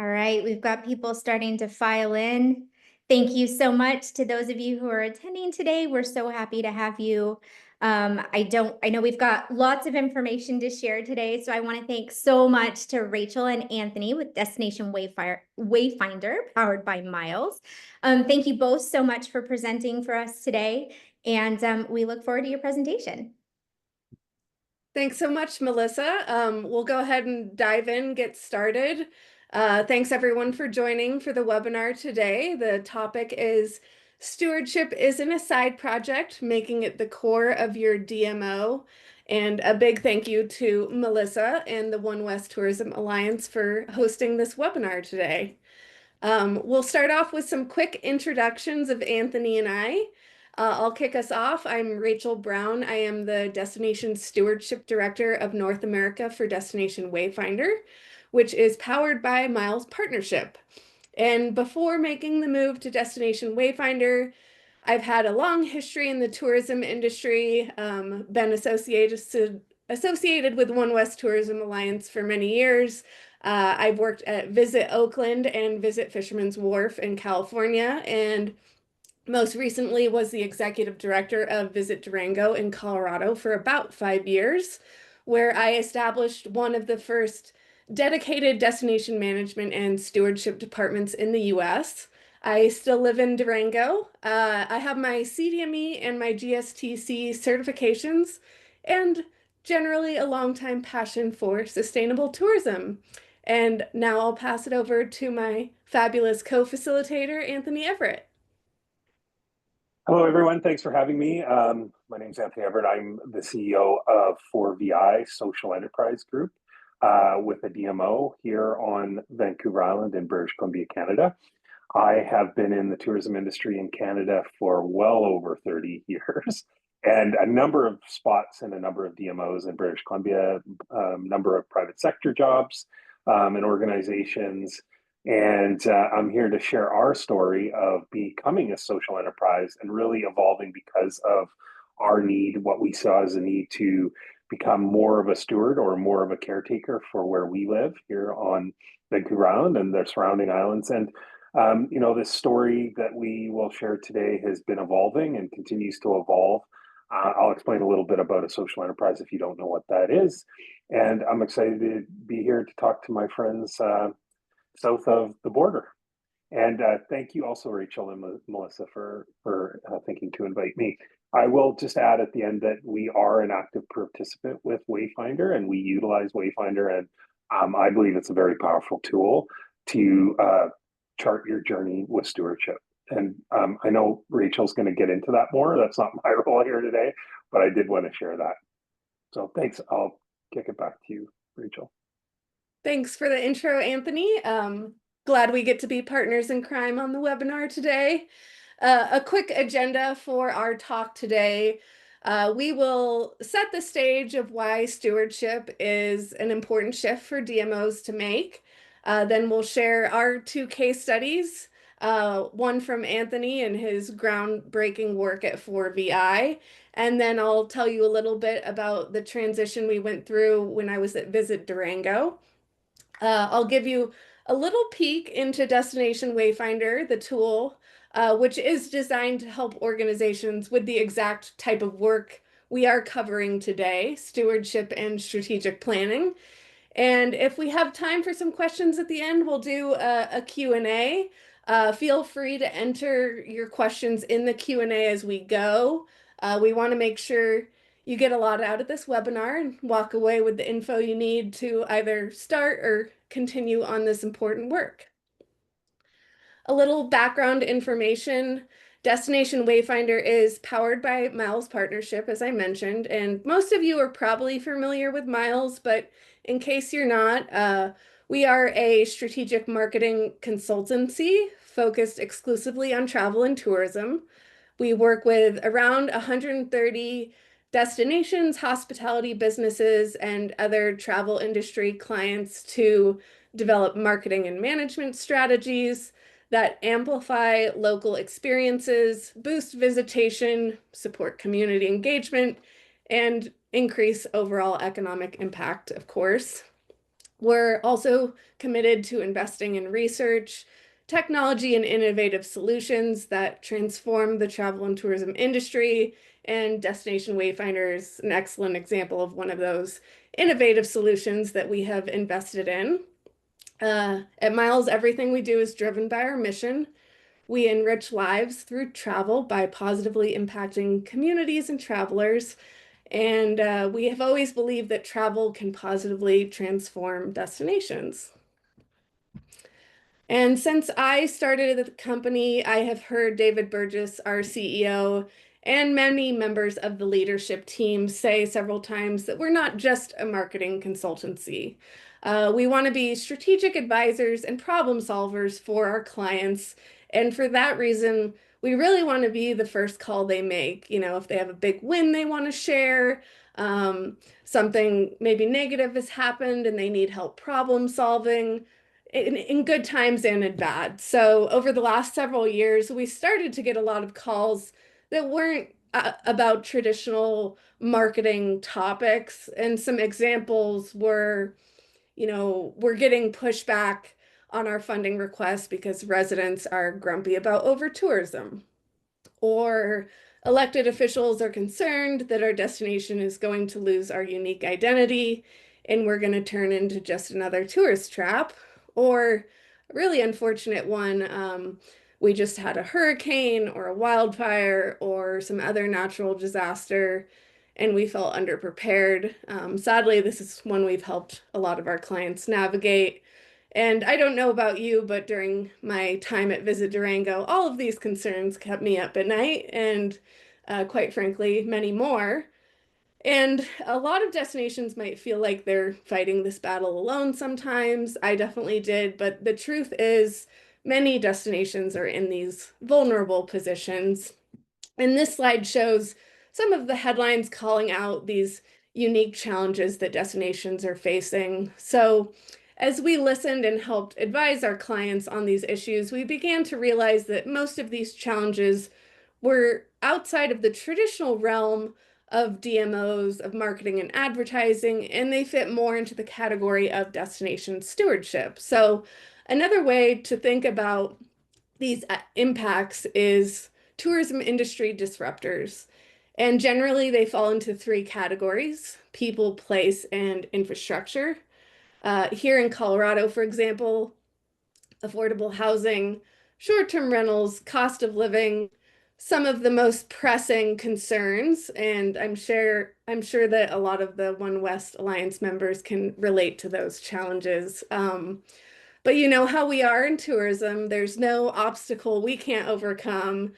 All right, we've got people starting to file in. Thank you so much to those of you who are attending today. We're so happy to have you. I know we've got lots of information to share today, so I want to thank so much to Rachel and Anthony with Destination Wayfinder, powered by Miles. Thank you both so much for presenting for us today, and we look forward to your presentation. Thanks so much, Melissa. We'll go ahead and dive in, get started. Thanks everyone for joining for the webinar today. The topic is Stewardship isn't a side project, making it the core of your DMO. And a big thank you to Melissa and the One West Tourism Alliance for hosting this webinar today. We'll start off with some quick introductions of Anthony and I. I'll kick us off. I'm Rachel Brown. I am the Destination Stewardship Director of North America for Destination Wayfinder, which is powered by Miles Partnership. And before making the move to Destination Wayfinder, I've had a long history in the tourism industry, been associated with One West Tourism Alliance for many years. I've worked at Visit Oakland and Visit Fisherman's Wharf in California, and most recently was the executive director of Visit Durango in Colorado for about 5 years, where I established one of the first dedicated destination management and stewardship departments in the US. I still live in Durango. I have my CDME and my GSTC certifications, and generally a longtime passion for sustainable tourism. And now I'll pass it over to my fabulous co-facilitator, Anthony Everett. Hello, everyone. Thanks for having me. My name is Anthony Everett. I'm the CEO of 4VI Social Enterprise Group with a DMO here on Vancouver Island in British Columbia, Canada. I have been in the tourism industry in Canada for well over 30 years and a number of spots and a number of DMOs in British Columbia, number of private sector jobs and organizations. And I'm here to share our story of becoming a social enterprise and really evolving because of our need, what we saw as a need to become more of a steward or more of a caretaker for where we live here on Vancouver Island and the surrounding islands. And this story that we will share today has been evolving and continues to evolve. I'll explain a little bit about a social enterprise if you don't know what that is. And I'm excited to be here to talk to my friends south of the border. And thank you also, Rachel and Melissa, for thinking to invite me. I will just add at the end that we are an active participant with Wayfinder, and we utilize Wayfinder, and I believe it's a very powerful tool to chart your journey with stewardship. And I know Rachel's going to get into that more. That's not my role here today, but I did want to share that. So thanks. I'll kick it back to you, Rachel. Thanks for the intro, Anthony. Glad we get to be partners in crime on the webinar today. A quick agenda for our talk today. We will set the stage of why stewardship is an important shift for DMOs to make. Then we'll share our two case studies, one from Anthony and his groundbreaking work at 4VI. And then I'll tell you a little bit about the transition we went through when I was at Visit Durango. I'll give you a little peek into Destination Wayfinder, the tool, which is designed to help organizations with the exact type of work we are covering today, stewardship and strategic planning. And if we have time for some questions at the end, we'll do a Q&A. Feel free to enter your questions in the Q&A as we go. We want to make sure you get a lot out of this webinar and walk away with the info you need to either start or continue on this important work. A little background information. Destination Wayfinder is powered by Miles Partnership, as I mentioned, and most of you are probably familiar with Miles, but in case you're not, we are a strategic marketing consultancy focused exclusively on travel and tourism. We work with around 130 destinations, hospitality businesses, and other travel industry clients to develop marketing and management strategies that amplify local experiences, boost visitation, support community engagement, and increase overall economic impact, of course. We're also committed to investing in research, technology, and innovative solutions that transform the travel and tourism industry. And Destination Wayfinder is an excellent example of one of those innovative solutions that we have invested in. At Miles, everything we do is driven by our mission. We enrich lives through travel by positively impacting communities and travelers. And we have always believed that travel can positively transform destinations. And since I started the company, I have heard David Burgess, our CEO, and many members of the leadership team say several times that we're not just a marketing consultancy. We want to be strategic advisors and problem solvers for our clients. And for that reason, we really want to be the first call they make. You know, if they have a big win they want to share, something maybe negative has happened and they need help problem solving in good times and in bad. So over the last several years, we started to get a lot of calls that weren't about traditional marketing topics. And some examples were, you know, we're getting pushback on our funding requests because residents are grumpy about over tourism, or elected officials are concerned that our destination is going to lose our unique identity and we're going to turn into just another tourist trap. Or a really unfortunate one, we just had a hurricane or a wildfire or some other natural disaster and we felt underprepared. Sadly, this is one we've helped a lot of our clients navigate. And I don't know about you, but during my time at Visit Durango, all of these concerns kept me up at night, and quite frankly, many more. And a lot of destinations might feel like they're fighting this battle alone sometimes. I definitely did, but the truth is, many destinations are in these vulnerable positions. And this slide shows some of the headlines calling out these unique challenges that destinations are facing. So, as we listened and helped advise our clients on these issues, we began to realize that most of these challenges were outside of the traditional realm of DMOs, of marketing and advertising, and they fit more into the category of destination stewardship. So, another way to think about these impacts is tourism industry disruptors. And generally, they fall into three categories: people, place, and infrastructure. Here in Colorado, for example, affordable housing, short-term rentals, cost of living, some of the most pressing concerns, and I'm sure that a lot of the One West Alliance members can relate to those challenges. But you know how we are in tourism, there's no obstacle we can't overcome.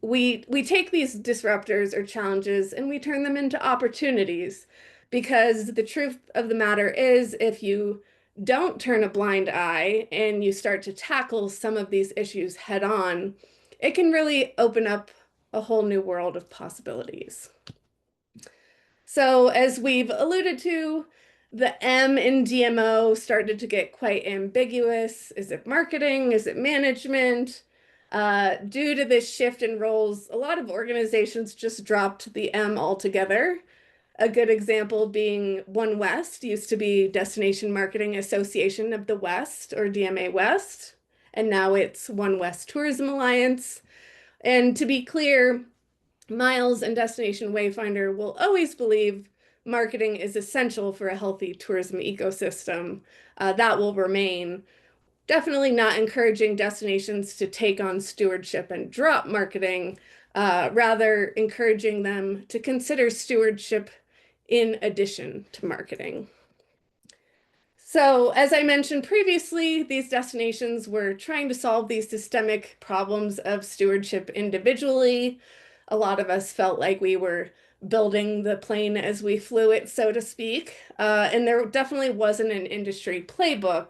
We take these disruptors or challenges and we turn them into opportunities, because the truth of the matter is, if you don't turn a blind eye and you start to tackle some of these issues head on, it can really open up a whole new world of possibilities. So as we've alluded to, the M in DMO started to get quite ambiguous. Is it marketing? Is it management? Due to this shift in roles, a lot of organizations just dropped the M altogether. A good example being One West used to be Destination Marketing Association of the West, or DMA West, and now it's One West Tourism Alliance. And to be clear, Miles and Destination Wayfinder will always believe marketing is essential for a healthy tourism ecosystem. That will remain. Definitely not encouraging destinations to take on stewardship and drop marketing, rather encouraging them to consider stewardship in addition to marketing. So, as I mentioned previously, these destinations were trying to solve these systemic problems of stewardship individually. A lot of us felt like we were building the plane as we flew it, so to speak, and there definitely wasn't an industry playbook.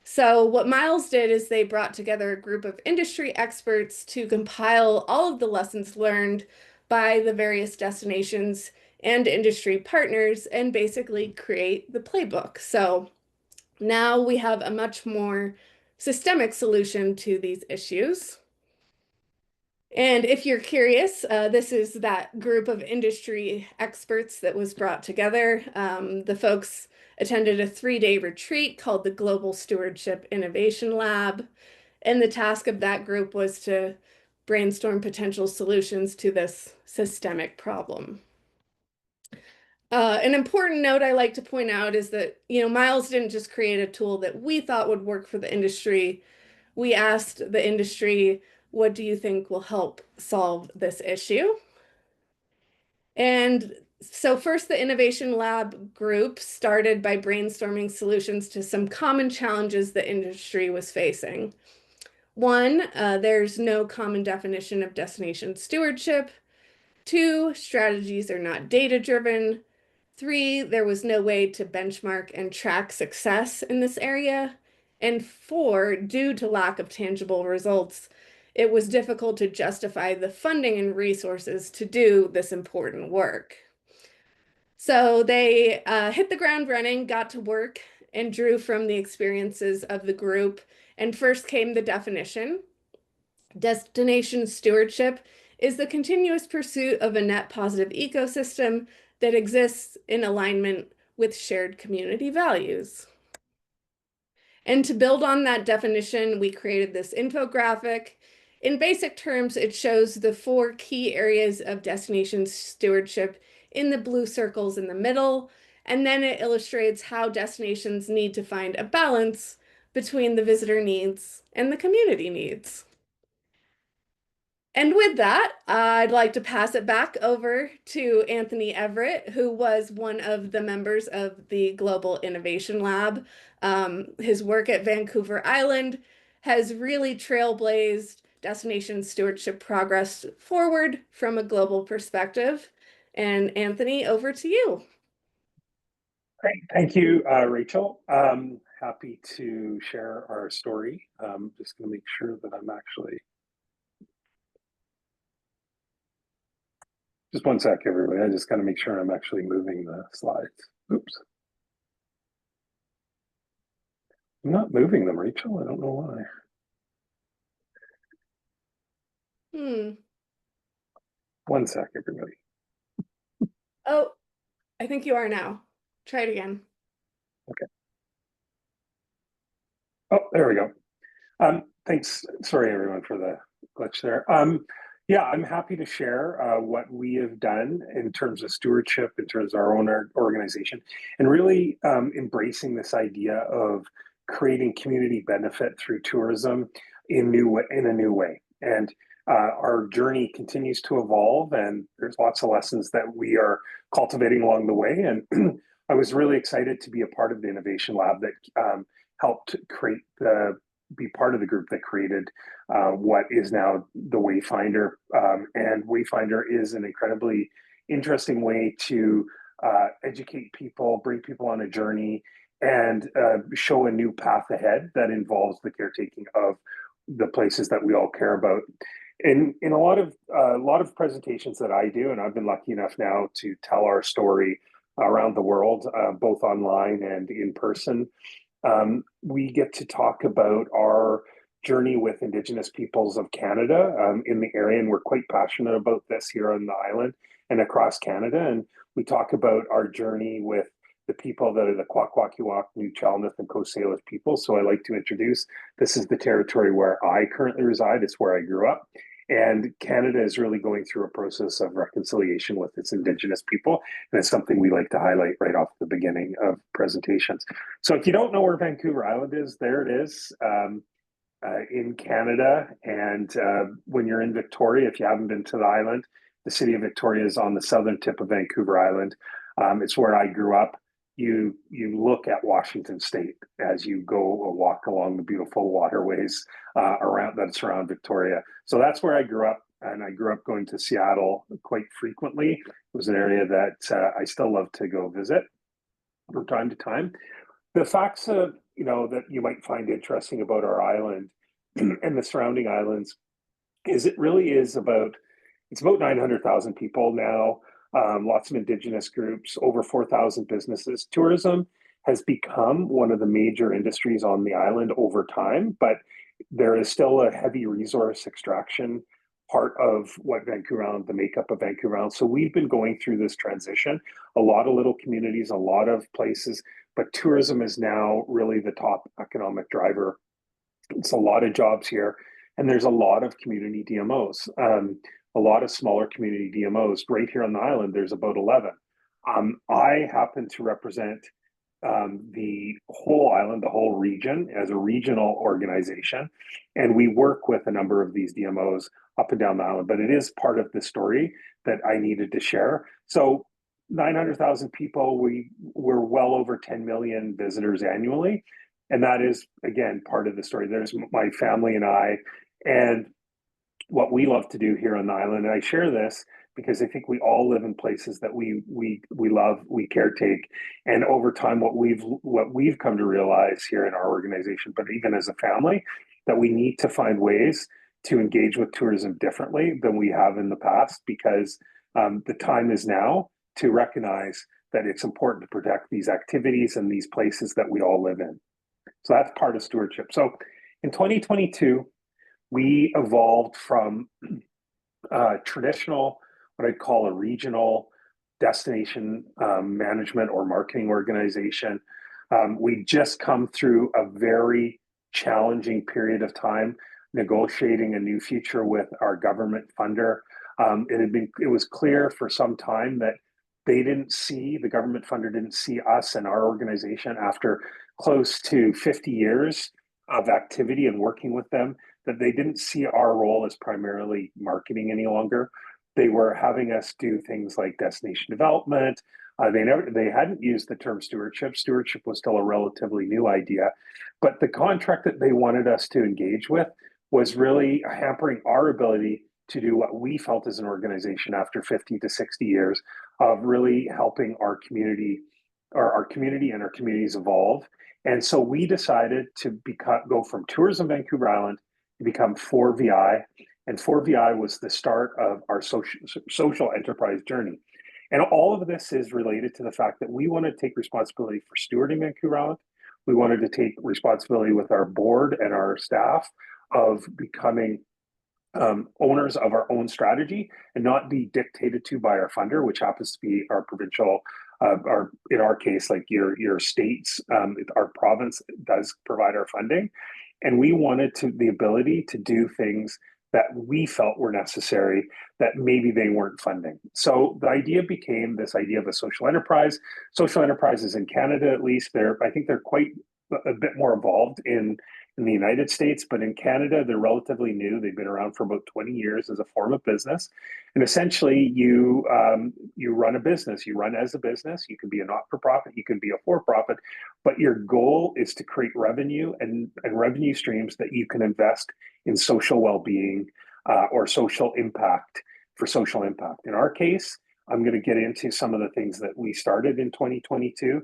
So what Miles did is they brought together a group of industry experts to compile all of the lessons learned by the various destinations and industry partners and basically create the playbook. So now we have a much more systemic solution to these issues. And if you're curious, this is that group of industry experts that was brought together. The folks attended a 3-day retreat called the Global Stewardship Innovation Lab. And the task of that group was to brainstorm potential solutions to this systemic problem. An important note I like to point out is that, Miles didn't just create a tool that we thought would work for the industry. We asked the industry, what do you think will help solve this issue? And so first, the Innovation Lab group started by brainstorming solutions to some common challenges the industry was facing. One, there's no common definition of destination stewardship. 2, strategies are not data-driven. 3, there was no way to benchmark and track success in this area. And 4, due to lack of tangible results, it was difficult to justify the funding and resources to do this important work. So they hit the ground running, got to work, and drew from the experiences of the group. And first came the definition. Destination stewardship is the continuous pursuit of a net positive ecosystem that exists in alignment with shared community values. And to build on that definition, we created this infographic. In basic terms, it shows the 4 key areas of destination stewardship in the blue circles in the middle, and then it illustrates how destinations need to find a balance between the visitor needs and the community needs. And with that, I'd like to pass it back over to Anthony Everett, who was one of the members of the Global Innovation Lab. His work at Vancouver Island has really trailblazed destination stewardship progress forward from a global perspective. And Anthony, over to you. Great. Thank you, Rachel. Happy to share our story. Just going to make sure that I'm actually... Just one sec, everybody. I just got to make sure I'm actually moving the slides. Oops. I'm not moving them, Rachel. I don't know why. One sec, everybody. Oh, I think you are now. Try it again. Okay. Oh, there we go. Thanks. Sorry, everyone, for the glitch there. Yeah, I'm happy to share what we have done in terms of stewardship, in terms of our own organization, and really embracing this idea of creating community benefit through tourism in a new way. And our journey continues to evolve, and there's lots of lessons that we are cultivating along the way. And I was really excited to be a part of the Innovation Lab that helped be part of the group that created what is now the Wayfinder. And Wayfinder is an incredibly interesting way to educate people, bring people on a journey, and show a new path ahead that involves the caretaking of the places that we all care about. In a lot of presentations that I do, and I've been lucky enough now to tell our story around the world, both online and in person, we get to talk about our journey with Indigenous peoples of Canada in the area, and we're quite passionate about this here on the island and across Canada. And we talk about our journey with the people that are the Kwakwaka'wakw, New Chalmette, and Coast Salish people. So I like to introduce, this is the territory where I currently reside. It's where I grew up. And Canada is really going through a process of reconciliation with its Indigenous people. And it's something we like to highlight right off the beginning of presentations. So if you don't know where Vancouver Island is, there it is in Canada. And when you're in Victoria, if you haven't been to the island, the city of Victoria is on the southern tip of Vancouver Island. It's where I grew up. You look at Washington State as you go walk along the beautiful waterways that surround Victoria. So that's where I grew up, and I grew up going to Seattle quite frequently. It was an area that I still love to go visit from time to time. The facts that you might find interesting about our island and the surrounding islands is it's about 900,000 people now. Lots of Indigenous groups, over 4,000 businesses. Tourism has become one of the major industries on the island over time, but there is still a heavy resource extraction part of what Vancouver Island, the makeup of Vancouver Island. So we've been going through this transition, a lot of little communities, a lot of places, but tourism is now really the top economic driver. It's a lot of jobs here, and there's a lot of community DMOs, a lot of smaller community DMOs. Right here on the island, there's about 11. I happen to represent the whole island, the whole region, as a regional organization. And we work with a number of these DMOs up and down the island, but it is part of the story that I needed to share. So 900,000 people, we're well over 10 million visitors annually. And that is, again, part of the story. There's my family and I, and what we love to do here on the island. And I share this because I think we all live in places that we love, we caretake, and over time, what we've come to realize here in our organization, but even as a family, that we need to find ways to engage with tourism differently than we have in the past, because the time is now to recognize that it's important to protect these activities and these places that we all live in. So that's part of stewardship. So in 2022, we evolved from traditional, what I'd call a regional destination management or marketing organization. We just come through a very challenging period of time negotiating a new future with our government funder. It was clear for some time that the government funder didn't see us and our organization, after close to 50 years of activity and working with them, that they didn't see our role as primarily marketing any longer. They were having us do things like destination development. They hadn't used the term stewardship. Stewardship was still a relatively new idea, but the contract that they wanted us to engage with was really hampering our ability to do what we felt as an organization after 50 to 60 years of really helping our community and our communities evolve. And so we decided to go from Tourism Vancouver Island to become 4VI. And 4VI was the start of our social enterprise journey. And all of this is related to the fact that we want to take responsibility for stewarding Vancouver Island. We wanted to take responsibility with our board and our staff of becoming owners of our own strategy and not be dictated to by our funder, which happens to be our provincial, in our case, like your states, our province does provide our funding. And we wanted the ability to do things that we felt were necessary that maybe they weren't funding. So the idea became this idea of a social enterprise. Social enterprises in Canada, at least, I think they're quite a bit more evolved in the United States, but in Canada, they're relatively new. They've been around for about 20 years as a form of business. And essentially, you run a business. You run as a business. You can be a not-for-profit. You can be a for-profit. But your goal is to create revenue and revenue streams that you can invest in social well-being or social impact for social impact. In our case, I'm going to get into some of the things that we started in 2022.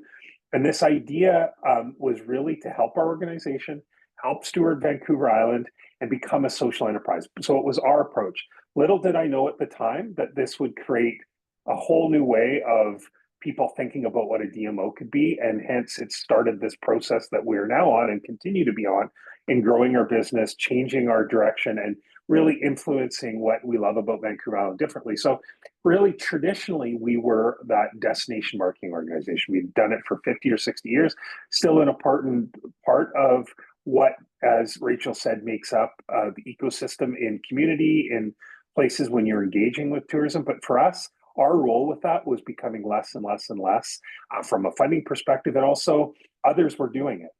And this idea was really to help our organization, help steward Vancouver Island, and become a social enterprise. So it was our approach. Little did I know at the time that this would create a whole new way of people thinking about what a DMO could be. And hence it started this process that we're now on and continue to be on in growing our business, changing our direction, and really influencing what we love about Vancouver Island differently. So really, traditionally, we were that destination marketing organization. We've done it for 50 or 60 years, still an important part of what, as Rachel said, makes up the ecosystem in community, in places when you're engaging with tourism. But for us, our role with that was becoming less and less and less from a funding perspective, and also others were doing it.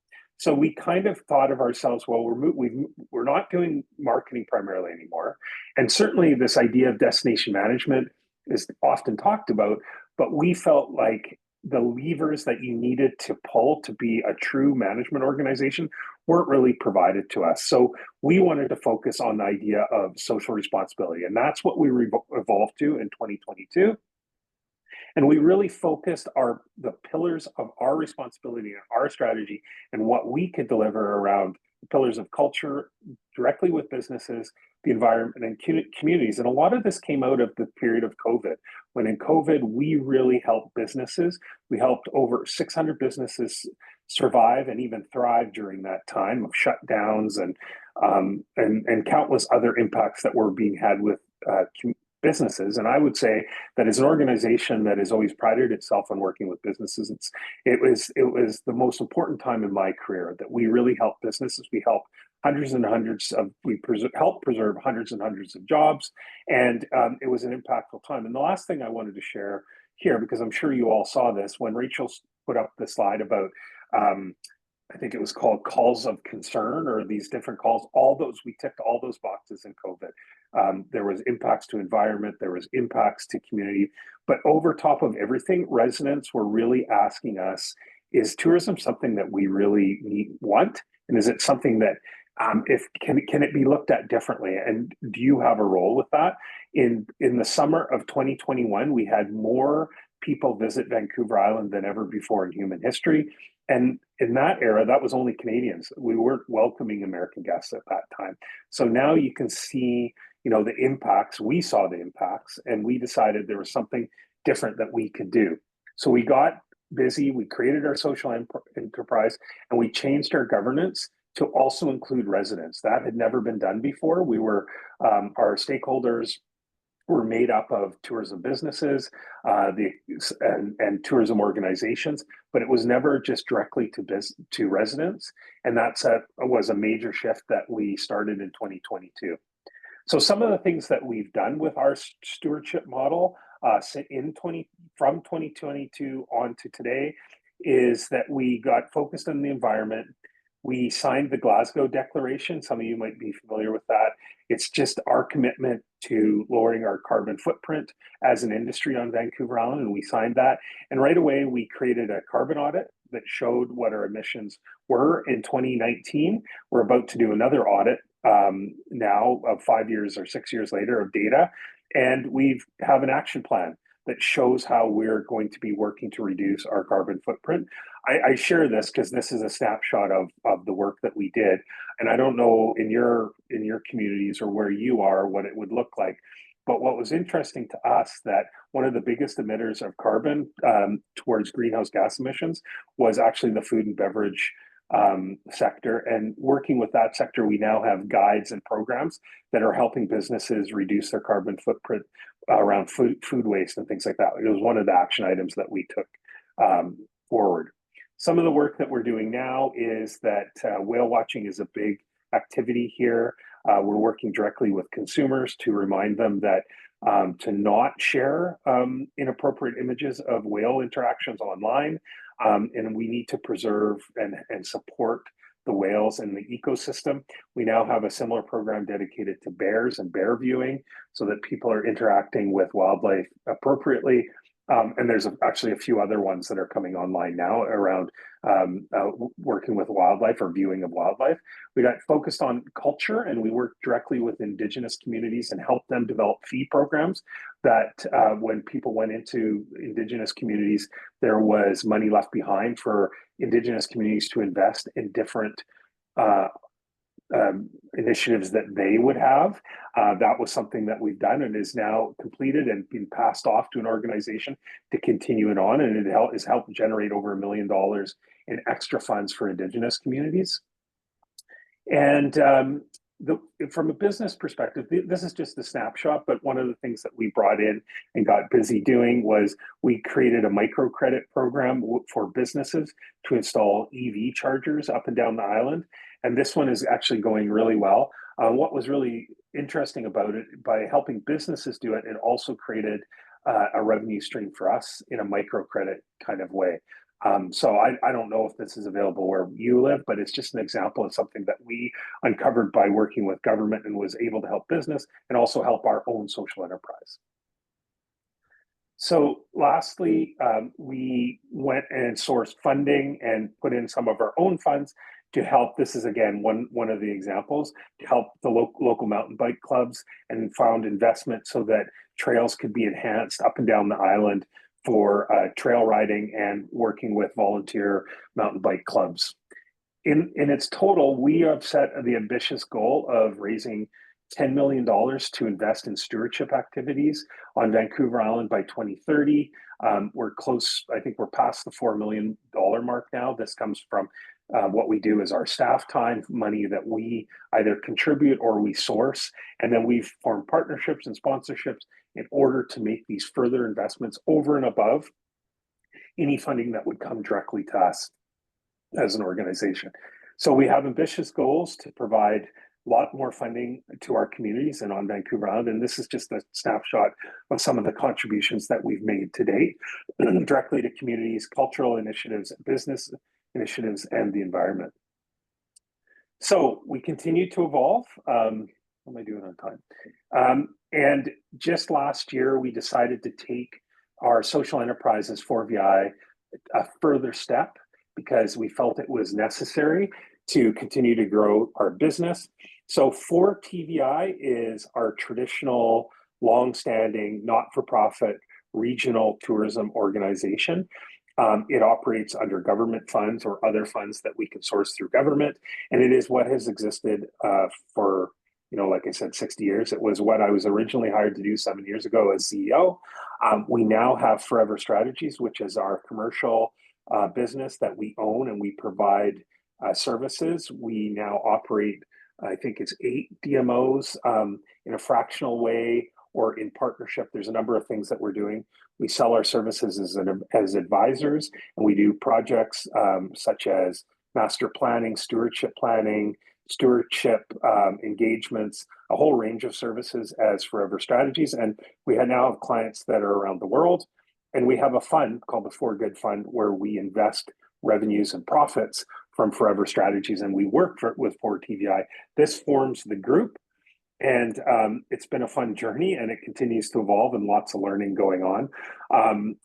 So we kind of thought of ourselves, well, we're not doing marketing primarily anymore. And certainly this idea of destination management is often talked about, but we felt like the levers that you needed to pull to be a true management organization weren't really provided to us. So we wanted to focus on the idea of social responsibility. And that's what we evolved to in 2022. And we really focused the pillars of our responsibility and our strategy and what we could deliver around the pillars of culture, directly with businesses, the environment, and communities. And a lot of this came out of the period of COVID. When in COVID, we really helped businesses. We helped over 600 businesses survive and even thrive during that time of shutdowns and and countless other impacts that were being had with businesses. And I would say that as an organization that has always prided itself on working with businesses, it was the most important time in my career that we really help businesses. We help help preserve hundreds and hundreds of jobs, and it was an impactful time. And the last thing I wanted to share here, because I'm sure you all saw this when Rachel put up the slide about I think it was called calls of concern, or these different calls, we ticked all those boxes in COVID. There was impacts to environment, there was impacts to community, but over top of everything, residents were really asking us, is tourism something that we really want? And is it something that, can it be looked at differently? And do you have a role with that? In the summer of 2021, we had more people visit Vancouver Island than ever before in human history. And in that era, that was only Canadians. We weren't welcoming American guests at that time. So now you can see, the impacts. We saw the impacts, and we decided there was something different that we could do. So we got busy, we created our social enterprise, and we changed our governance to also include residents. That had never been done before. Our stakeholders were made up of tourism businesses and tourism organizations, but it was never just directly to residents. And that was a major shift that we started in 2022. So some of the things that we've done with our stewardship model from 2022 on to today is that we got focused on the environment. We signed the Glasgow Declaration. Some of you might be familiar with that. It's just our commitment to lowering our carbon footprint as an industry on Vancouver Island, and we signed that. And right away, we created a carbon audit that showed what our emissions were in 2019. We're about to do another audit now of 5 years or 6 years later of data, and we have an action plan that shows how we're going to be working to reduce our carbon footprint. I share this because this is a snapshot of the work that we did. And I don't know in your communities or where you are what it would look like. But what was interesting to us, that one of the biggest emitters of carbon towards greenhouse gas emissions was actually the food and beverage sector. And working with that sector, we now have guides and programs that are helping businesses reduce their carbon footprint around food waste and things like that. It was one of the action items that we took forward. Some of the work that we're doing now is that whale watching is a big activity here. We're working directly with consumers to remind them that to not share inappropriate images of whale interactions online. And we need to preserve and support the whales in the ecosystem. We now have a similar program dedicated to bears and bear viewing so that people are interacting with wildlife appropriately. And there's actually a few other ones that are coming online now around working with wildlife or viewing of wildlife. We got focused on culture, and we worked directly with Indigenous communities and helped them develop fee programs that when people went into Indigenous communities, there was money left behind for Indigenous communities to invest in different initiatives that they would have. That was something that we've done and is now completed and been passed off to an organization to continue it on. And it has helped generate over $1 million in extra funds for Indigenous communities. And from a business perspective, this is just a snapshot, but one of the things that we brought in and got busy doing was we created a microcredit program for businesses to install EV chargers up and down the island. And this one is actually going really well. What was really interesting about it, by helping businesses do it, it also created a revenue stream for us in a microcredit kind of way. So I don't know if this is available where you live, but it's just an example of something that we uncovered by working with government and was able to help business and also help our own social enterprise. So lastly, we went and sourced funding and put in some of our own funds to help. This is again one of the examples to help the local mountain bike clubs, and found investment so that trails could be enhanced up and down the island for trail riding and working with volunteer mountain bike clubs. In its total, we have set the ambitious goal of raising $10 million to invest in stewardship activities on Vancouver Island by 2030. We're close, I think we're past the $4 million mark now. This comes from What we do is our staff time, money that we either contribute or we source, and then we've formed partnerships and sponsorships in order to make these further investments over and above any funding that would come directly to us as an organization. So we have ambitious goals to provide a lot more funding to our communities and on Vancouver Island. And this is just a snapshot of some of the contributions that we've made to date, directly to communities, cultural initiatives, business initiatives, and the environment. So we continue to evolve. What am I doing on time? And just last year, we decided to take our social enterprises 4VI a further step because we felt it was necessary to continue to grow our business. So 4TVI is our traditional, long-standing, not-for-profit regional tourism organization. It operates under government funds or other funds that we can source through government. And it is what has existed for, like I said, 60 years. It was what I was originally hired to do 7 years ago as CEO. We now have Forever Strategies, which is our commercial business that we own and we provide services. We now operate, I think it's 8 DMOs in a fractional way or in partnership. There's a number of things that we're doing. We sell our services as advisors, and we do projects such as master planning, stewardship engagements, a whole range of services as Forever Strategies. And we now have clients that are around the world. And we have a fund called the For Good Fund where we invest revenues and profits from Forever Strategies, and we work with 4TVI. This forms the group, and it's been a fun journey, and it continues to evolve, and lots of learning going on.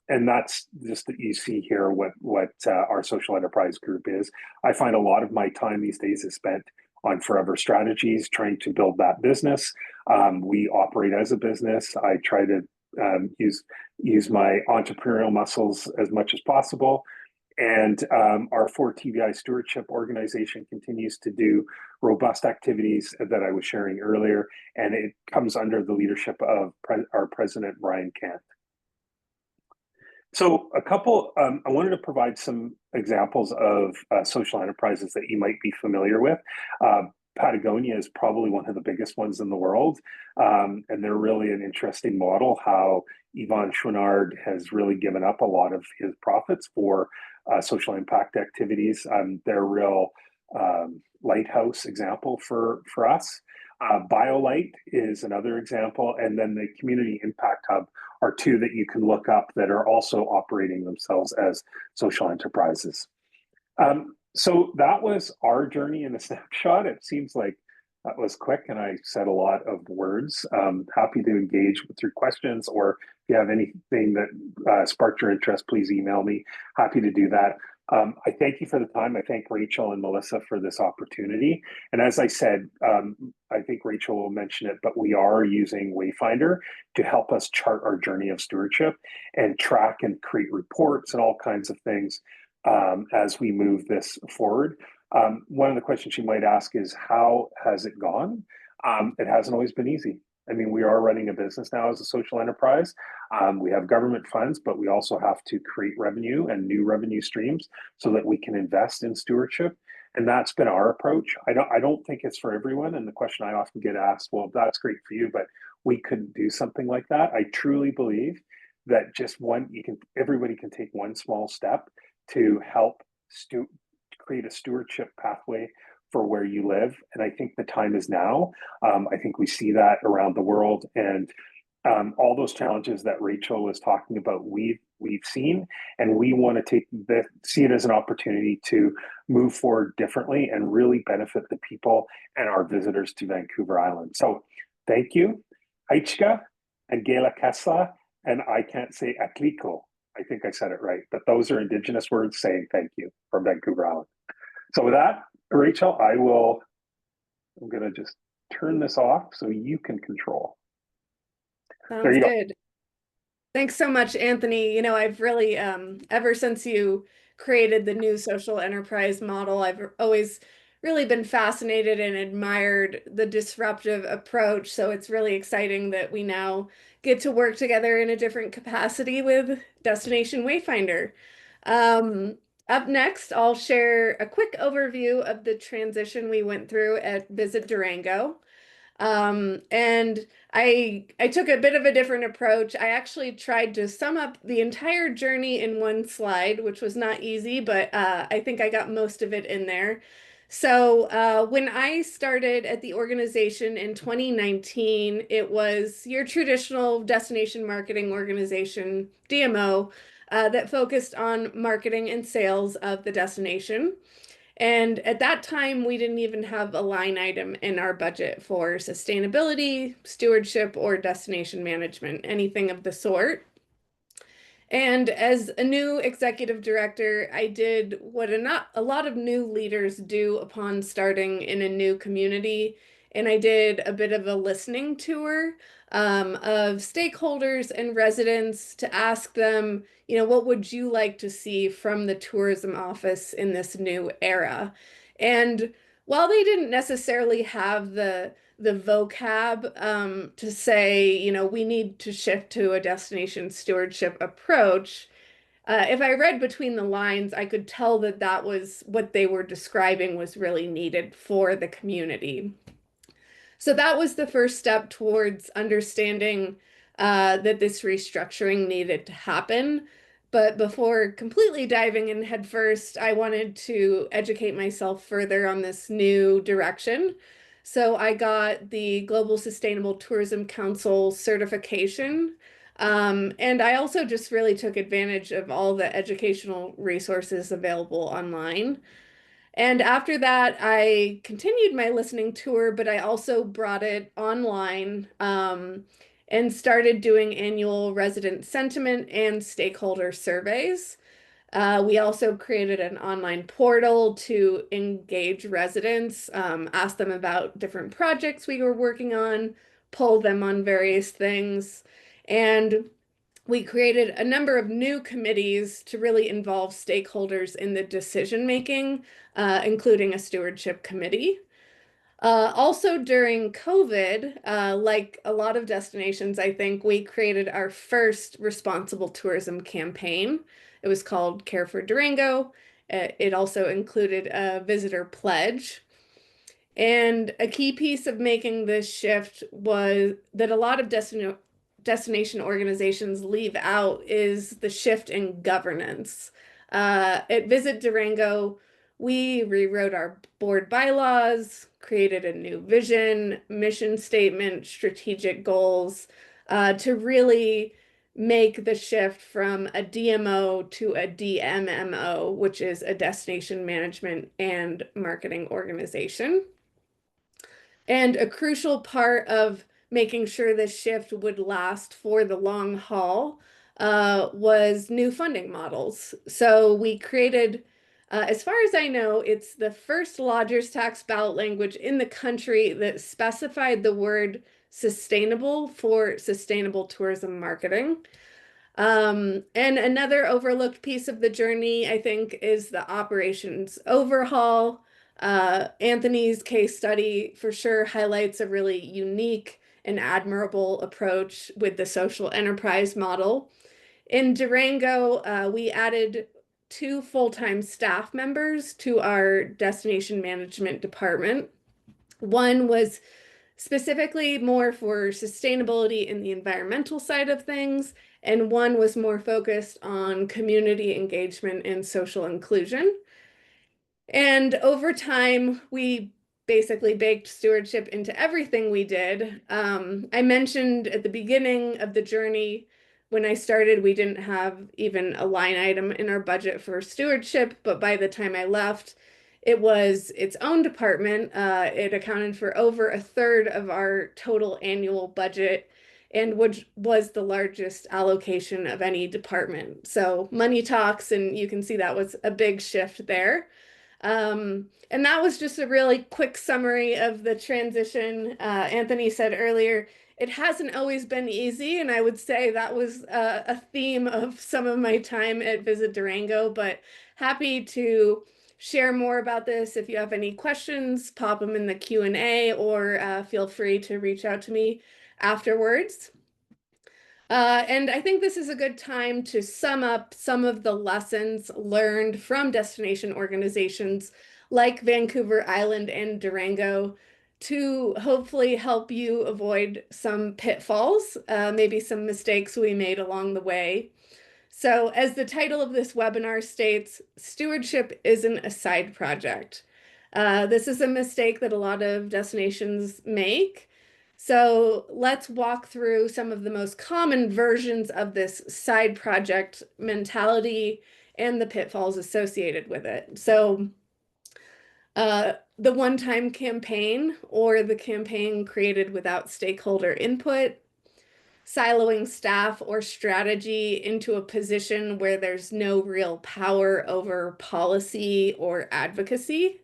And that's just that you see here what our social enterprise group is. I find a lot of my time these days is spent on Forever Strategies, trying to build that business. We operate as a business. I try to use my entrepreneurial muscles as much as possible. And our 4TVI Stewardship organization continues to do robust activities that I was sharing earlier, and it comes under the leadership of our president, Brian Kant. So I wanted to provide some examples of social enterprises that you might be familiar with. Patagonia is probably one of the biggest ones in the world, and they're really an interesting model how Yvon Chouinard has really given up a lot of his profits for social impact activities. They're a real lighthouse example for us. BioLite is another example, and then the Community Impact Hub are two that you can look up that are also operating themselves as social enterprises. So that was our journey in a snapshot. It seems like that was quick and I said a lot of words. Happy to engage with your questions, or if you have anything that sparked your interest, please email me. Happy to do that. I thank you for the time. I thank Rachel and Melissa for this opportunity. And as I said, I think Rachel will mention it, but we are using Wayfinder to help us chart our journey of stewardship and track and create reports and all kinds of things as we move this forward. One of the questions you might ask is, how has it gone? It hasn't always been easy. I mean, we are running a business now as a social enterprise. We have government funds, but we also have to create revenue and new revenue streams so that we can invest in stewardship. And that's been our approach. I don't think it's for everyone. And the question I often get asked, well, that's great for you, but we couldn't do something like that. I truly believe that just everybody can take one small step to help create a stewardship pathway for where you live. And I think the time is now. I think we see that around the world, and all those challenges that Rachel was talking about, we've seen, and we want to see it as an opportunity to move forward differently and really benefit the people and our visitors to Vancouver Island. So thank you, Aichka and Gela Kesla, and I can't say Atliko. I think I said it right, but those are Indigenous words saying thank you from Vancouver Island. So with that, Rachel, I'm going to just turn this off so you can control. Sounds good. Thanks so much, Anthony. I've really, ever since you created the new social enterprise model, I've always really been fascinated and admired the disruptive approach. So it's really exciting that we now get to work together in a different capacity with Destination Wayfinder. Up next, I'll share a quick overview of the transition we went through at Visit Durango. And I took a bit of a different approach. I actually tried to sum up the entire journey in one slide, which was not easy, but I think I got most of it in there. So when I started at the organization in 2019, it was your traditional destination marketing organization, DMO, that focused on marketing and sales of the destination. And at that time, we didn't even have a line item in our budget for sustainability, stewardship, or destination management, anything of the sort. And as a new executive director, I did what a lot of new leaders do upon starting in a new community. And I did a bit of a listening tour of stakeholders and residents to ask them, what would you like to see from the tourism office in this new era? And while they didn't necessarily have the vocab to say, we need to shift to a destination stewardship approach. If I read between the lines, I could tell that that was what they were describing was really needed for the community. So that was the first step towards understanding that this restructuring needed to happen. But before completely diving in headfirst, I wanted to educate myself further on this new direction. So I got the Global Sustainable Tourism Council certification. And I also just really took advantage of all the educational resources available online. And after that, I continued my listening tour, but I also brought it online and started doing annual resident sentiment and stakeholder surveys. We also created an online portal to engage residents, ask them about different projects we were working on, poll them on various things. And we created a number of new committees to really involve stakeholders in the decision making, including a stewardship committee. Also during COVID, like a lot of destinations, I think we created our first responsible tourism campaign. It was called Care for Durango. It also included a visitor pledge. And a key piece of making this shift was that a lot of destination organizations leave out is the shift in governance. At Visit Durango, we rewrote our board bylaws, created a new vision, mission statement, strategic goals to really make the shift from a DMO to a DMMO, which is a destination management and marketing organization. And a crucial part of making sure this shift would last for the long haul was new funding models. So we created, as far as I know, it's the first lodger's tax ballot language in the country that specified the word sustainable for sustainable tourism marketing. And another overlooked piece of the journey, I think, is the operations overhaul. Anthony's case study for sure highlights a really unique and admirable approach with the social enterprise model. In Durango, we added 2 full-time staff members to our destination management department. One was specifically more for sustainability in the environmental side of things, and one was more focused on community engagement and social inclusion. And over time, we basically baked stewardship into everything we did. I mentioned at the beginning of the journey, when I started, we didn't have even a line item in our budget for stewardship, but by the time I left, it was its own department. It accounted for over a third of our total annual budget and which was the largest allocation of any department. So money talks, and you can see that was a big shift there. And that was just a really quick summary of the transition. Anthony said earlier, it hasn't always been easy, and I would say that was a theme of some of my time at Visit Durango, but happy to share more about this. If you have any questions, pop them in the Q&A or feel free to reach out to me afterwards. And I think this is a good time to sum up some of the lessons learned from destination organizations like Vancouver Island and Durango to hopefully help you avoid some pitfalls, maybe some mistakes we made along the way. So, as the title of this webinar states, stewardship isn't a side project. This is a mistake that a lot of destinations make. So let's walk through some of the most common versions of this side project mentality and the pitfalls associated with it. So the one-time campaign, or the campaign created without stakeholder input, siloing staff or strategy into a position where there's no real power over policy or advocacy.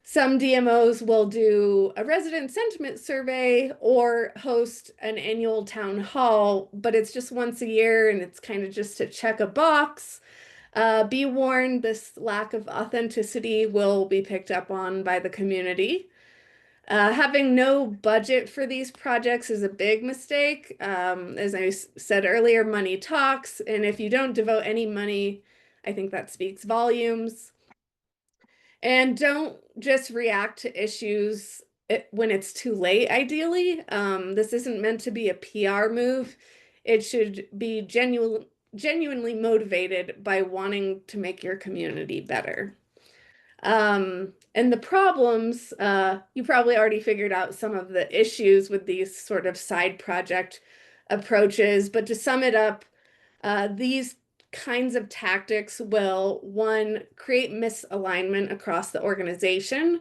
Some DMOs will do a resident sentiment survey or host an annual town hall, but it's just once a year and it's kind of just to check a box. Be warned, this lack of authenticity will be picked up on by the community. Having no budget for these projects is a big mistake. As I said earlier, money talks, and if you don't devote any money, I think that speaks volumes. And don't just react to issues when it's too late, ideally. This isn't meant to be a PR move. It should be genuinely motivated by wanting to make your community better. And the problems, you probably already figured out some of the issues with these sort of side project approaches, but to sum it up, these kinds of tactics will, one, create misalignment across the organization.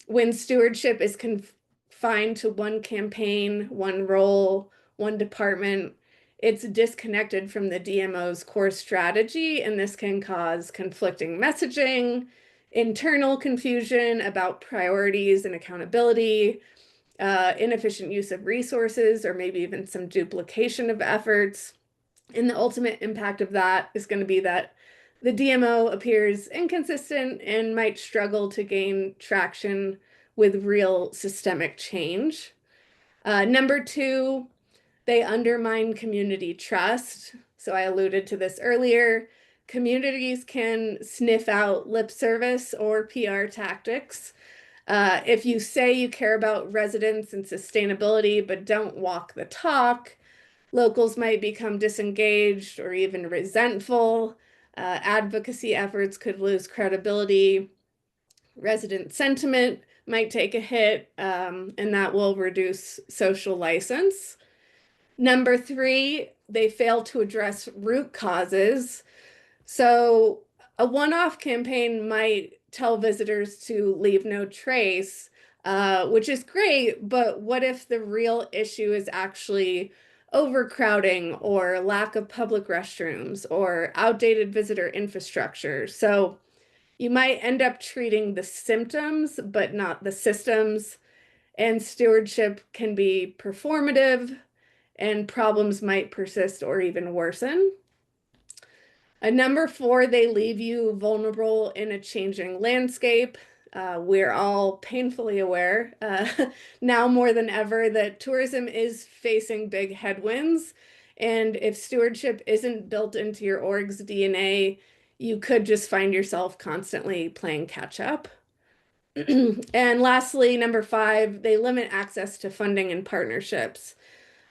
When stewardship is confined to one campaign, one role, one department, it's disconnected from the DMO's core strategy, and this can cause conflicting messaging, internal confusion about priorities and accountability, inefficient use of resources, or maybe even some duplication of efforts. And the ultimate impact of that is going to be that the DMO appears inconsistent and might struggle to gain traction with real systemic change. Number two, they undermine community trust. So I alluded to this earlier. Communities can sniff out lip service or PR tactics. If you say you care about residents and sustainability, but don't walk the talk, locals might become disengaged or even resentful. Advocacy efforts could lose credibility. Resident sentiment might take a hit, and that will reduce social license. Number three, they fail to address root causes. So a one-off campaign might tell visitors to leave no trace, which is great, but what if the real issue is actually overcrowding or lack of public restrooms or outdated visitor infrastructure? So you might end up treating the symptoms, but not the systems, and stewardship can be performative, and problems might persist or even worsen. Number four, they leave you vulnerable in a changing landscape. We're all painfully aware now more than ever that tourism is facing big headwinds. And if stewardship isn't built into your org's DNA, you could just find yourself constantly playing catch up. And lastly, number five, they limit access to funding and partnerships.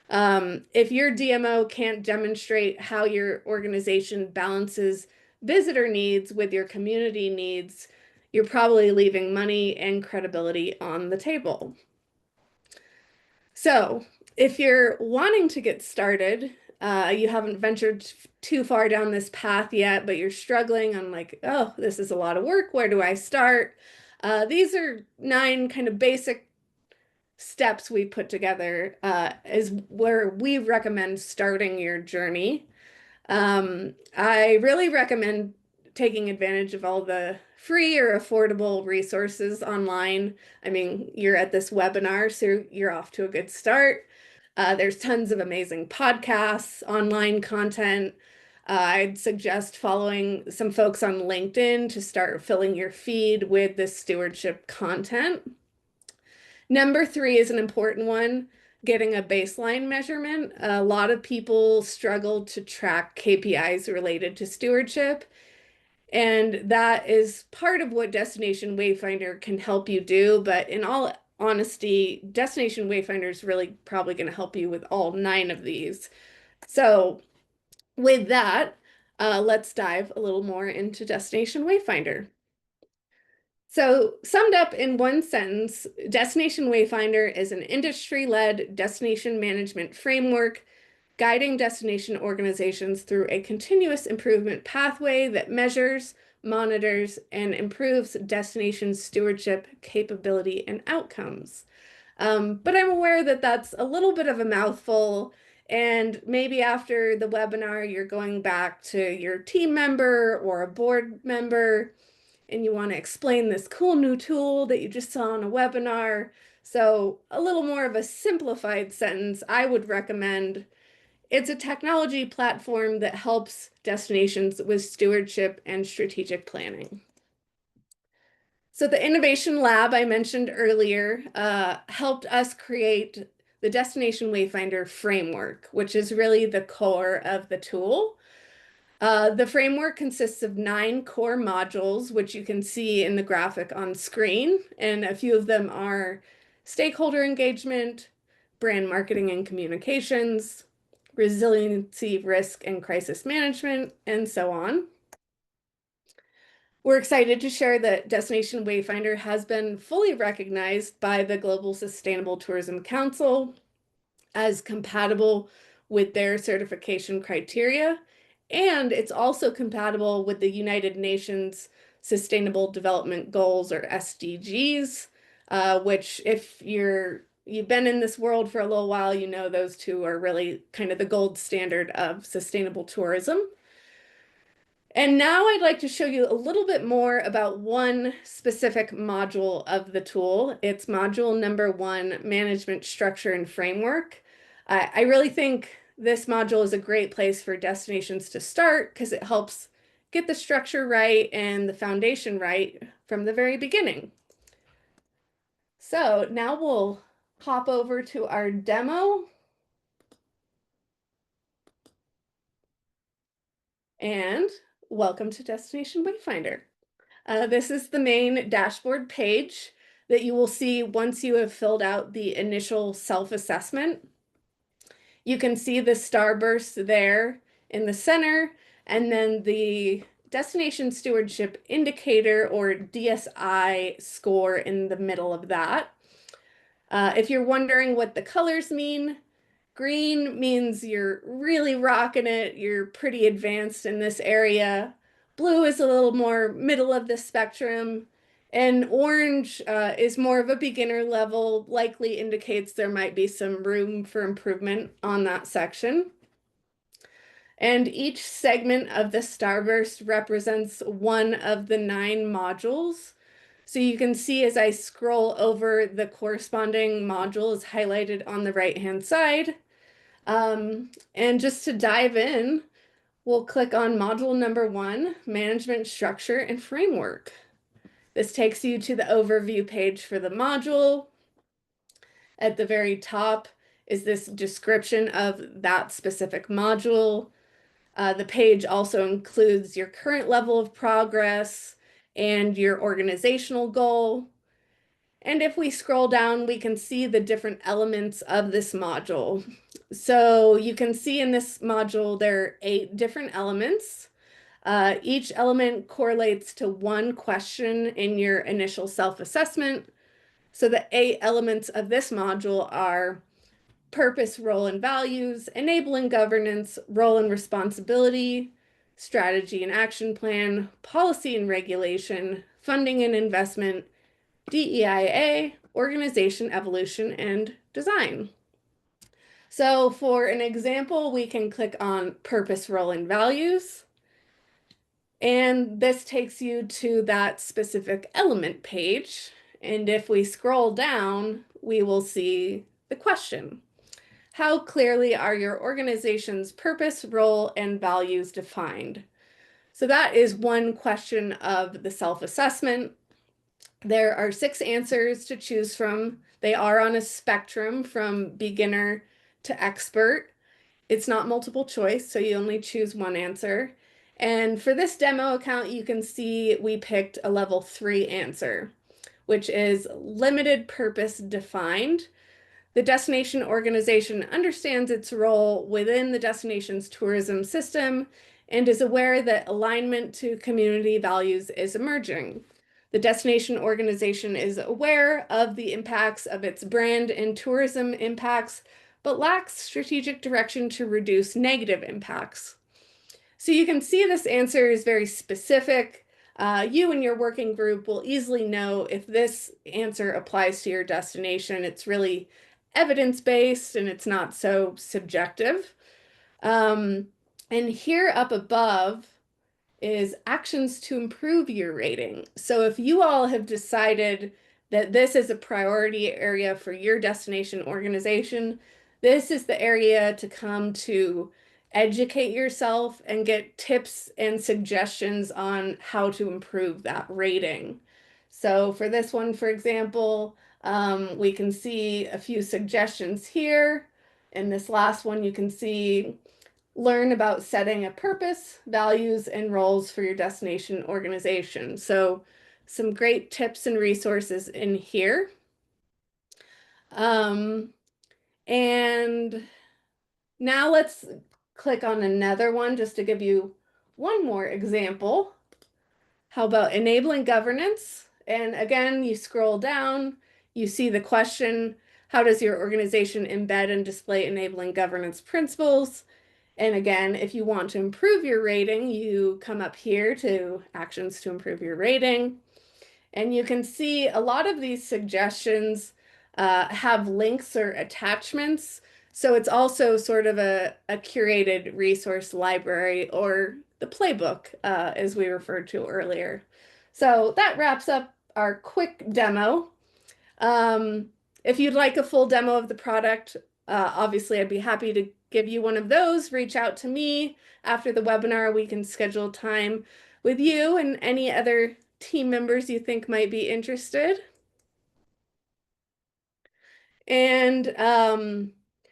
If your DMO can't demonstrate how your organization balances visitor needs with your community needs, you're probably leaving money and credibility on the table. So if you're wanting to get started, you haven't ventured too far down this path yet, but you're struggling on like, oh, this is a lot of work. Where do I start? These are 9 kind of basic steps we put together is where we recommend starting your journey. I really recommend taking advantage of all the free or affordable resources online. I mean, you're at this webinar, so you're off to a good start. There's tons of amazing podcasts, online content. I'd suggest following some folks on LinkedIn to start filling your feed with this stewardship content. Number 3 is an important one. getting a baseline measurement. A lot of people struggle to track KPIs related to stewardship, and that is part of what Destination Wayfinder can help you do. But in all honesty, Destination Wayfinder is really probably going to help you with all 9 of these. So with that, let's dive a little more into Destination Wayfinder. So, summed up in one sentence, Destination Wayfinder is an industry-led destination management framework guiding destination organizations through a continuous improvement pathway that measures, monitors, and improves destination stewardship capability and outcomes. But I'm aware that that's a little bit of a mouthful, and maybe after the webinar, you're going back to your team member or a board member and you want to explain this cool new tool that you just saw on a webinar. So a little more of a simplified sentence, I would recommend. It's a technology platform that helps destinations with stewardship and strategic planning. So the Innovation Lab I mentioned earlier helped us create the Destination Wayfinder framework, which is really the core of the tool. The framework consists of 9 core modules, which you can see in the graphic on screen, and a few of them are stakeholder engagement, brand marketing and communications, resiliency, risk, and crisis management, and so on. We're excited to share that Destination Wayfinder has been fully recognized by the Global Sustainable Tourism Council as compatible with their certification criteria, and it's also compatible with the United Nations Sustainable Development Goals, or SDGs, which if you've been in this world for a little while, you know those two are really kind of the gold standard of sustainable tourism. And now I'd like to show you a little bit more about one specific module of the tool. It's module number 1, Management Structure and Framework. I really think this module is a great place for destinations to start because it helps get the structure right and the foundation right from the very beginning. So now we'll hop over to our demo. And welcome to Destination Wayfinder. This is the main dashboard page that you will see once you have filled out the initial self-assessment. You can see the starburst there in the center, and then the Destination Stewardship Indicator, or DSI score, in the middle of that. If you're wondering what the colors mean, green means you're really rocking it, you're pretty advanced in this area. Blue is a little more middle of the spectrum, and orange is more of a beginner level, likely indicates there might be some room for improvement on that section. And each segment of the starburst represents one of the 9 modules. So you can see as I scroll over, the corresponding module is highlighted on the right-hand side. And just to dive in, we'll click on module number 1, Management Structure and Framework. This takes you to the overview page for the module. At the very top is this description of that specific module. The page also includes your current level of progress and your organizational goal. And if we scroll down, we can see the different elements of this module. So you can see in this module, there are 8 different elements. Each element correlates to one question in your initial self-assessment. So the 8 elements of this module are purpose, role, and values, enabling governance, role and responsibility, strategy and action plan, policy and regulation, funding and investment, DEIA, organization, evolution, and design. So for an example, we can click on purpose, role, and values. And this takes you to that specific element page. And if we scroll down, we will see the question. How clearly are your organization's purpose, role, and values defined? So that is one question of the self-assessment. There are 6 answers to choose from. They are on a spectrum from beginner to expert. It's not multiple choice, so you only choose one answer. And for this demo account, you can see we picked a level 3 answer, which is limited purpose defined. The destination organization understands its role within the destination's tourism system and is aware that alignment to community values is emerging. The destination organization is aware of the impacts of its brand and tourism impacts, but lacks strategic direction to reduce negative impacts. So you can see this answer is very specific. You and your working group will easily know if this answer applies to your destination. It's really evidence-based and it's not so subjective. And here up above is actions to improve your rating. So if you all have decided that this is a priority area for your destination organization, this is the area to come to educate yourself and get tips and suggestions on how to improve that rating. So for this one, for example, we can see a few suggestions here. In this last one, you can see learn about setting a purpose, values, and roles for your destination organization. So some great tips and resources in here. And now let's click on another one just to give you one more example. How about enabling governance? And again, you scroll down, you see the question, how does your organization embed and display enabling governance principles? And again, if you want to improve your rating, you come up here to actions to improve your rating. And you can see a lot of these suggestions have links or attachments. So it's also sort of a curated resource library, or the playbook, as we referred to earlier. So that wraps up our quick demo. If you'd like a full demo of the product, obviously I'd be happy to give you one of those. Reach out to me after the webinar. We can schedule time with you and any other team members you think might be interested. And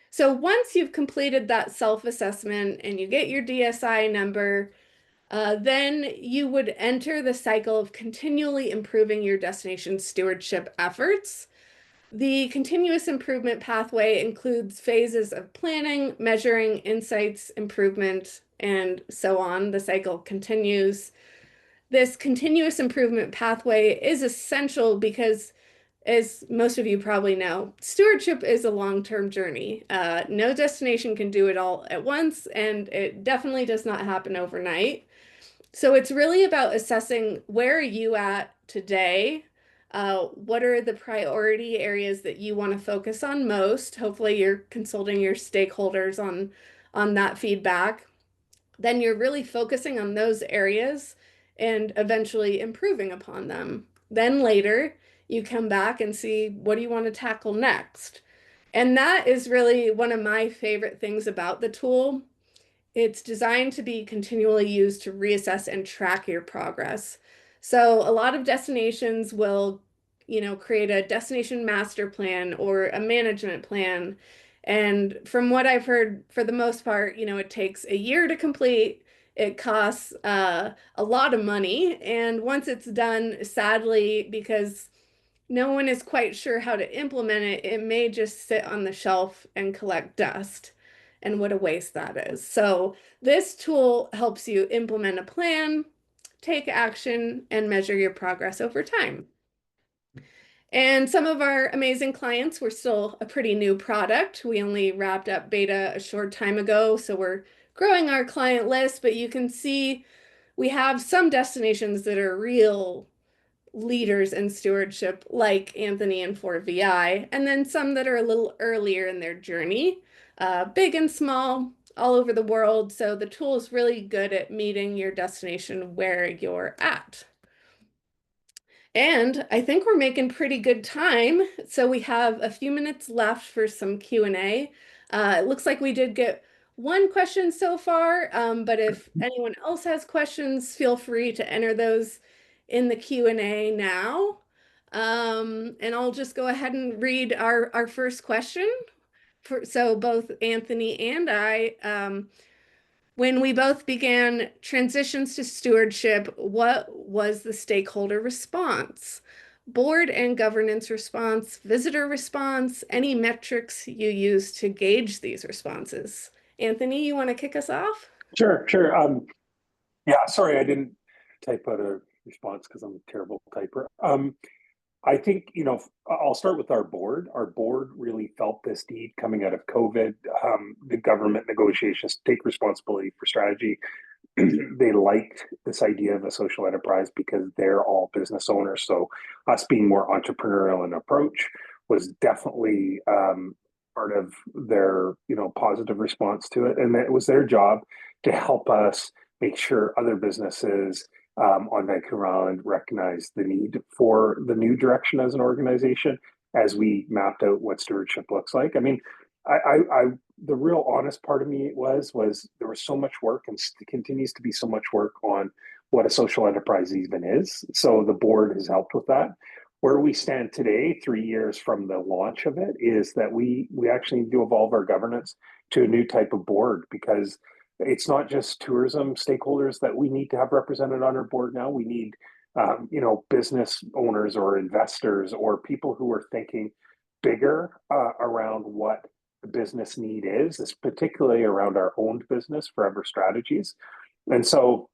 so once you've completed that self-assessment and you get your DSI number, then you would enter the cycle of continually improving your destination stewardship efforts. The continuous improvement pathway includes phases of planning, measuring, insights, improvement, and so on. The cycle continues. This continuous improvement pathway is essential because, as most of you probably know, stewardship is a long-term journey. No destination can do it all at once, and it definitely does not happen overnight. So it's really about assessing, where are you at today? What are the priority areas that you want to focus on most? Hopefully you're consulting your stakeholders on that feedback. Then you're really focusing on those areas and eventually improving upon them. Then later you come back and see, what do you want to tackle next? And that is really one of my favorite things about the tool. It's designed to be continually used to reassess and track your progress. So a lot of destinations will, create a destination master plan or a management plan. And from what I've heard, for the most part, it takes a year to complete. It costs a lot of money. And once it's done, sadly, because no one is quite sure how to implement it, it may just sit on the shelf and collect dust. And what a waste that is. So this tool helps you implement a plan, take action, and measure your progress over time. And some of our amazing clients, we're still a pretty new product. We only wrapped up beta a short time ago, so we're growing our client list, but you can see we have some destinations that are real leaders in stewardship, like Anthony and 4VI, and then some that are a little earlier in their journey, big and small, all over the world. So the tool is really good at meeting your destination where you're at. And I think we're making pretty good time. So we have a few minutes left for some Q&A. It looks like we did get one question so far, but if anyone else has questions, feel free to enter those in the Q&A now. And I'll just go ahead and read our first question. So both Anthony and I, when we both began transitions to stewardship, what was the stakeholder response? Board and governance response, visitor response, any metrics you use to gauge these responses? Anthony, you want to kick us off? Sure, sure. Yeah, sorry, I didn't type out a response because I'm a terrible typer. I think, I'll start with our board. Our board really felt this need coming out of COVID, the government negotiations, take responsibility for strategy. They liked this idea of a social enterprise because they're all business owners. So us being more entrepreneurial in approach was definitely part of their, positive response to it. And it was their job to help us make sure other businesses on Vancouver Island recognize the need for the new direction as an organization as we mapped out what stewardship looks like. I mean, I the real honest part of me was there was so much work and continues to be so much work on what a social enterprise even is. So the board has helped with that. Where we stand today, 3 years from the launch of it, is that we actually need to evolve our governance to a new type of board because it's not just tourism stakeholders that we need to have represented on our board now. We need, business owners or investors or people who are thinking bigger around what the business need is particularly around our owned business, Forever Strategies. And so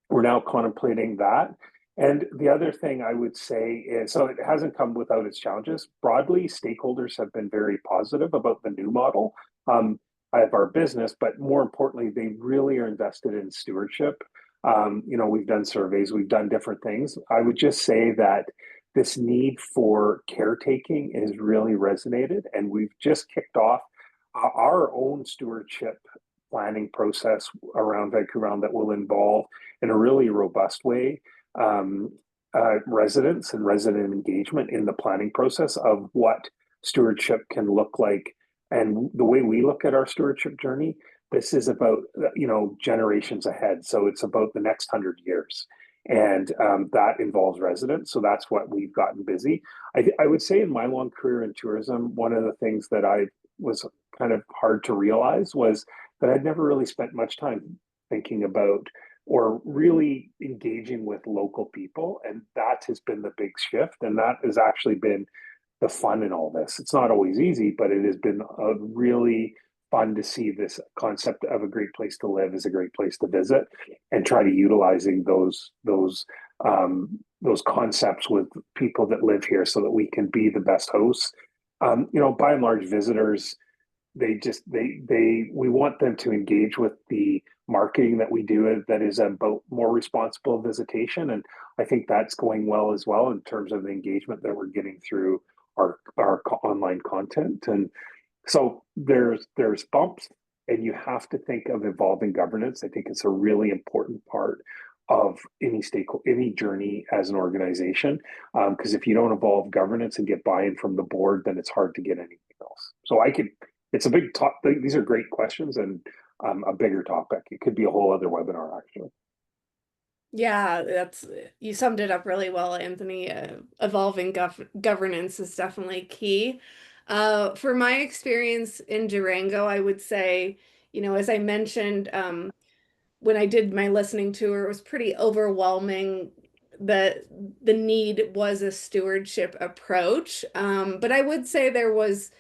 we're now contemplating that. And the other thing I would say is, so it hasn't come without its challenges. Broadly, stakeholders have been very positive about the new model of our business, but more importantly, they really are invested in stewardship. We've done surveys, we've done different things. I would just say that this need for caretaking has really resonated, and we've just kicked off our own stewardship planning process around Vancouver Island that will involve, in a really robust way, residents and resident engagement in the planning process of what stewardship can look like. And the way we look at our stewardship journey, this is about, generations ahead. So it's about the next 100 years. And that involves residents. So that's what we've gotten busy. I would say in my long career in tourism, one of the things that I was kind of hard to realize was that I'd never really spent much time thinking about or really engaging with local people. And that has been the big shift. And that has actually been the fun in all this. It's not always easy, but it has been a really fun to see this concept of a great place to live is a great place to visit, and try to utilizing those concepts with people that live here so that we can be the best hosts. By and large, visitors, we want them to engage with the marketing that we do that is about more responsible visitation, and I think that's going well as well in terms of the engagement that we're getting through our online content. And so there's bumps, and you have to think of evolving governance. I think it's a really important part of any journey as an organization, because if you don't evolve governance and get buy-in from the board, then it's hard to get anything else. So it's a big topic. These are great questions, and a bigger topic. It could be a whole other webinar, actually. Yeah, you summed it up really well, Anthony. Evolving governance is definitely key. For my experience in Durango, I would say, as I mentioned, when I did my listening tour, it was pretty overwhelming that the need was a stewardship approach. But I would say there was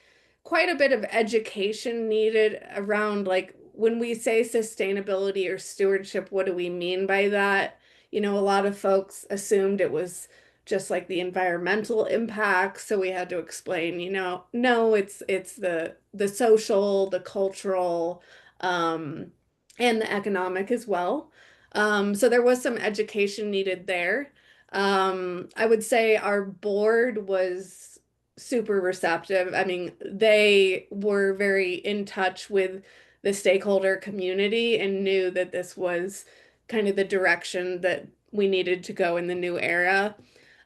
quite a bit of education needed around, like, when we say sustainability or stewardship, what do we mean by that? A lot of folks assumed it was just like the environmental impacts, so we had to explain, no, it's the social, the cultural, and the economic as well. So there was some education needed there. I would say our board was super receptive. I mean, they were very in touch with the stakeholder community and knew that this was kind of the direction that we needed to go in the new era.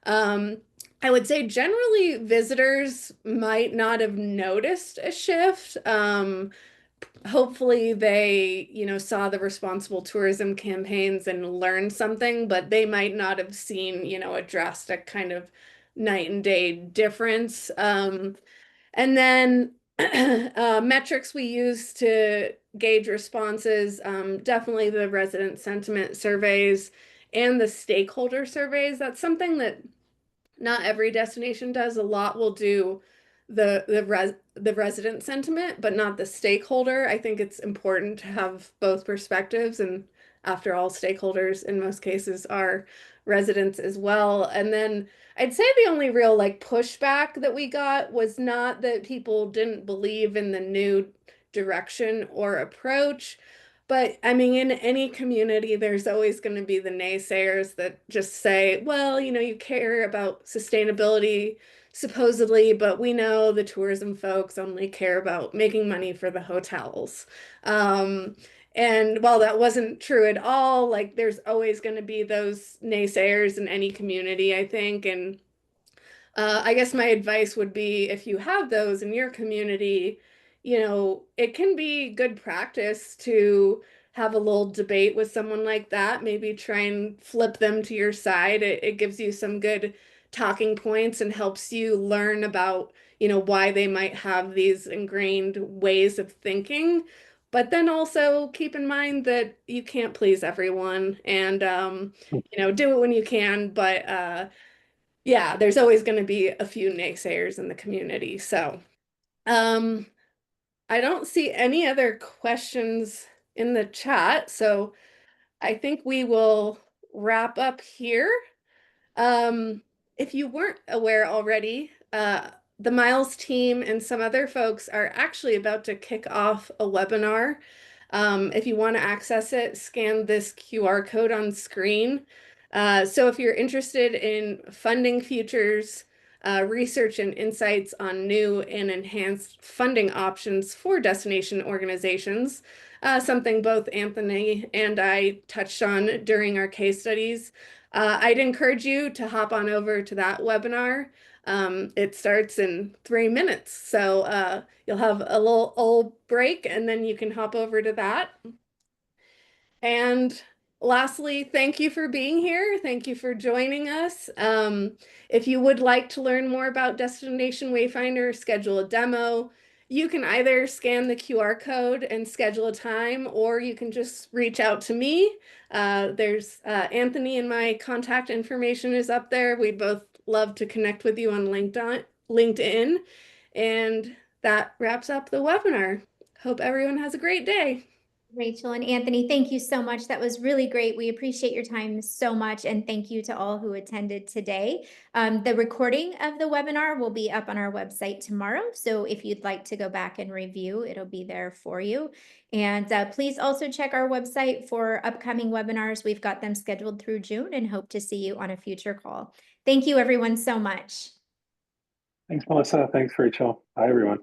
I would say generally visitors might not have noticed a shift. Hopefully they, saw the responsible tourism campaigns and learned something, but they might not have seen, a drastic kind of night and day difference. And then metrics we use to gauge responses, definitely the resident sentiment surveys and the stakeholder surveys. That's something that not every destination does. A lot will do the resident sentiment, but not the stakeholder. I think it's important to have both perspectives, and after all, stakeholders in most cases are residents as well. And then I'd say the only real like pushback that we got was not that people didn't believe in the new direction or approach, but I mean, in any community, there's always going to be the naysayers that just say, well, you know, you care about sustainability supposedly, but we know the tourism folks only care about making money for the hotels. And while that wasn't true at all, like there's always going to be those naysayers in any community, I think. And I guess my advice would be if you have those in your community, you know, it can be good practice to have a little debate with someone like that. Maybe try and flip them to your side. It gives you some good talking points and helps you learn about, you know, why they might have these ingrained ways of thinking. But then also keep in mind that you can't please everyone and, you know, do it when you can, but, yeah, there's always going to be a few naysayers in the community. So, I don't see any other questions in the chat. So I think we will wrap up here. Um, if you weren't aware already, the Miles team and some other folks are actually about to kick off a webinar. If you want to access it, scan this QR code on screen. So if you're interested in funding futures, research and insights on new and enhanced funding options for destination organizations, something both Anthony and I touched on during our case studies, I'd encourage you to hop on over to that webinar. It starts in 3 minutes, so you'll have a little break and then you can hop over to that. And lastly, thank you for being here. Thank you for joining us. If you would like to learn more about Destination Wayfinder, schedule a demo, you can either scan the QR code and schedule a time, or you can just reach out to me. There's Anthony, and my contact information is up there. We'd both love to connect with you on LinkedIn. And that wraps up the webinar. Hope everyone has a great day. Rachel and Anthony, thank you so much. That was really great. We appreciate your time so much. And thank you to all who attended today. The recording of the webinar will be up on our website tomorrow. So if you'd like to go back and review, it'll be there for you. And please also check our website for upcoming webinars. We've got them scheduled through June and hope to see you on a future call. Thank you everyone so much. Thanks, Melissa. Thanks, Rachel. Bye, everyone.